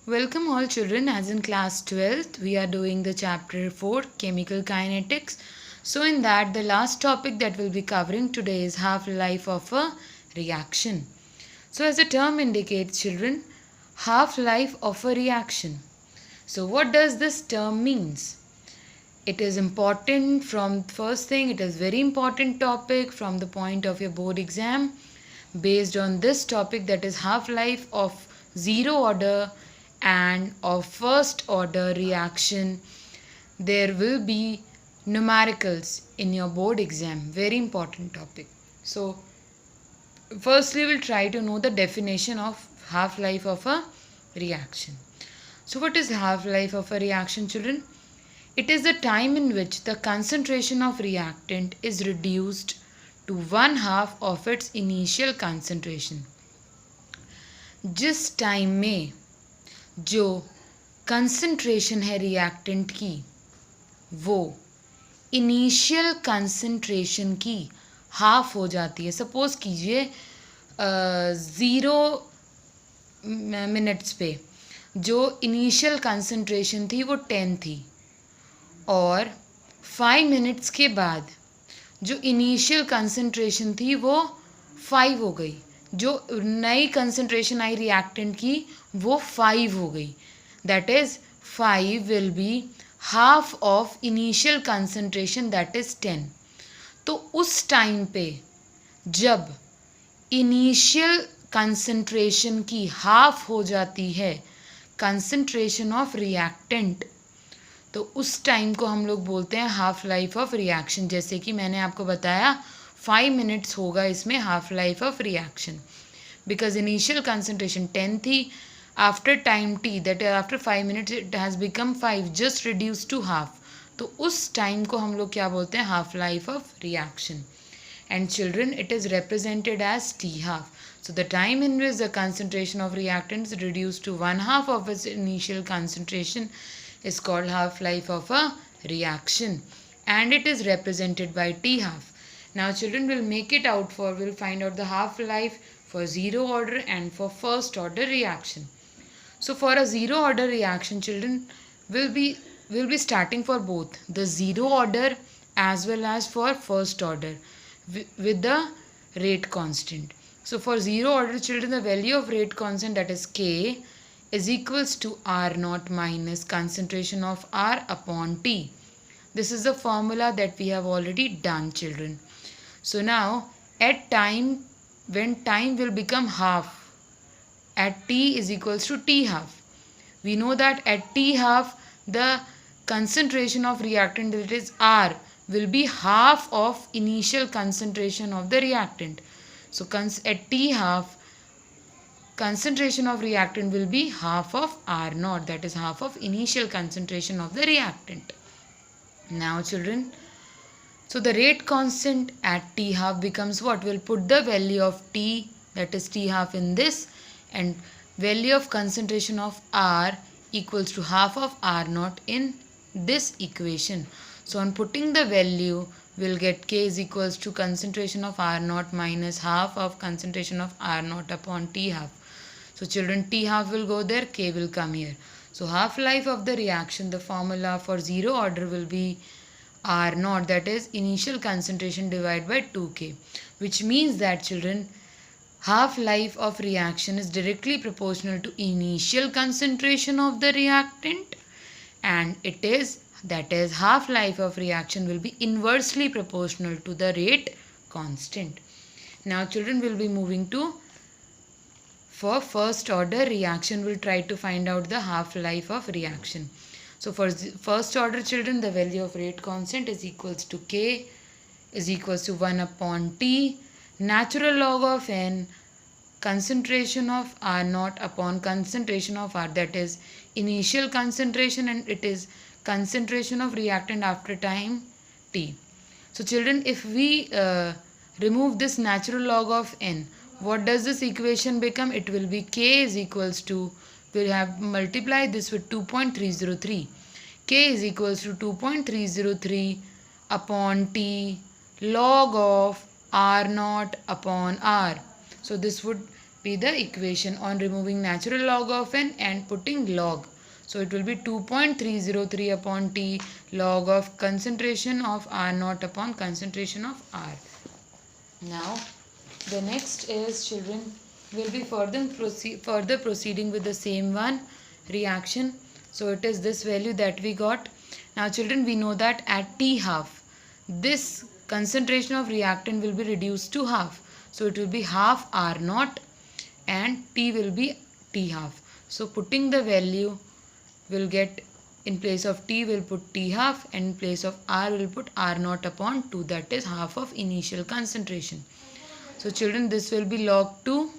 Welcome all children, as in class 12th we are doing the chapter 4 chemical kinetics. So in that the last topic that we'll be covering today is half-life of a reaction. So as the term indicates children, half-life of a reaction. So what does this term means? It is important from first thing, it is very important topic from the point of your board exam. Based on this topic, that is half-life of zero order and of first order reaction, there will be numericals in your board exam. Very important topic. So firstly we'll try to know the definition of half-life of a reaction. So what is half-life of a reaction, children? It is the time in which the concentration of reactant is reduced to one half of its initial concentration. जिस time में जो concentration है reactant की वो initial concentration की half हो जाती है. सपोज कीजिए 0 मिनट्स पे जो इनिशियल कंसंट्रेशन थी वो 10 थी और 5 मिनट्स के बाद जो इनिशियल कंसंट्रेशन थी वो 5 हो गई. जो नई कंसंट्रेशन आई रिएक्टेंट की वो 5 हो गई. That is 5 will be half of initial concentration that is 10. तो उस टाइम पे जब इनिशियल कंसंट्रेशन की हाफ हो जाती है कंसंट्रेशन ऑफ रिएक्टेंट, तो उस टाइम को हम लोग बोलते हैं हाफ लाइफ ऑफ रिएक्शन. जैसे कि मैंने आपको बताया 5 मिनट्स होगा इसमें half life of reaction, because initial concentration 10 थी. After time T, that is after 5 minutes, it has become 5, just reduce to half. तो उस टाइम को हम लोग क्या बोलते हैं? Half life of reaction. And children, it is represented as T half. So the time in which the concentration of reactants is reduced to one half of its initial concentration is called half-life of a reaction, and it is represented by T half. Now children, will make it out for, we'll find out the half-life for zero order and for first order reaction. So for a zero order reaction, children, will be starting for both the zero order as well as for first order with the rate constant. So for zero order, children, the value of rate constant, that is K, is equals to R naught minus concentration of R upon T. This is the formula that we have already done, children. So now at time, when time will become half, at T is equals to T half. We know that at T half the concentration of reactant, that is R, will be half of initial concentration of the reactant. So at T half, concentration of reactant will be half of R naught, that is half of initial concentration of the reactant. Now children, so the rate constant at T half becomes what? We'll put the value of T, that is T half, in this, and value of concentration of R equals to half of R naught in this equation. So on putting the value, we'll get K is equals to concentration of R naught minus half of concentration of R naught upon T half. So children, T half will go there, K will come here. So half life of the reaction, the formula for zero order will be R naught, that is initial concentration divided by 2K, which means that children, half life of reaction is directly proportional to initial concentration of the reactant, and it is, that is half life of reaction will be inversely proportional to the rate constant. Now children, will be moving to, for first order reaction, we'll try to find out the half life of reaction. So for first order, children, the value of rate constant is equals to K is equals to 1 upon T natural log of N concentration of R naught upon concentration of R, that is initial concentration, and it is concentration of reactant after time T. So children, if we remove this natural log of N, what does this equation become? It will be K is equals to, we'll have multiply this with 2.303. K is equals to 2.303 upon T log of R naught upon R. So this would be the equation on removing natural log of n and putting log. So it will be 2.303 upon T log of concentration of R naught upon concentration of R. Now the next is, children, will be further proceeding with the same one, reaction. So it is this value that we got. Now children, we know that at T half, this concentration of reactant will be reduced to half. So it will be half R naught and T will be T half. So putting the value, will get, in place of T will put T half, and in place of R will put R naught upon 2, that is half of initial concentration. So children, this will be log 2,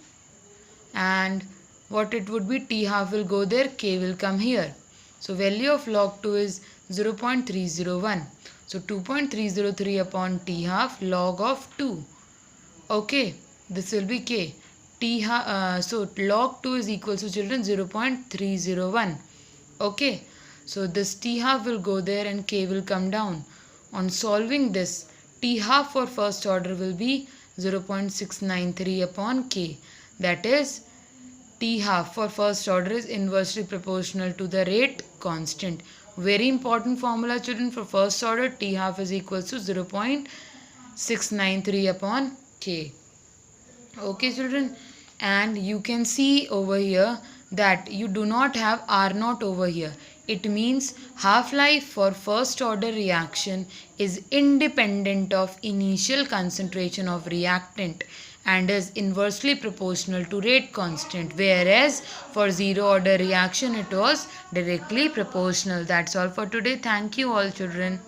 and what it would be, T half will go there, K will come here. So value of log 2 is 0.301. So 2.303 upon T half log of 2. Okay, this will be K. So log 2 is equal to, children, 0.301. Okay, so this T half will go there and K will come down. On solving this, T half for first order will be 0.693 upon K. That is, T half for first order is inversely proportional to the rate constant. Very important formula, children, for first order. T half is equal to 0.693 upon K. Okay, children, and you can see over here that you do not have R naught over here. It means half-life for first order reaction is independent of initial concentration of reactant and is inversely proportional to rate constant, whereas for zero order reaction it was directly proportional. That's all for today. Thank you all, children.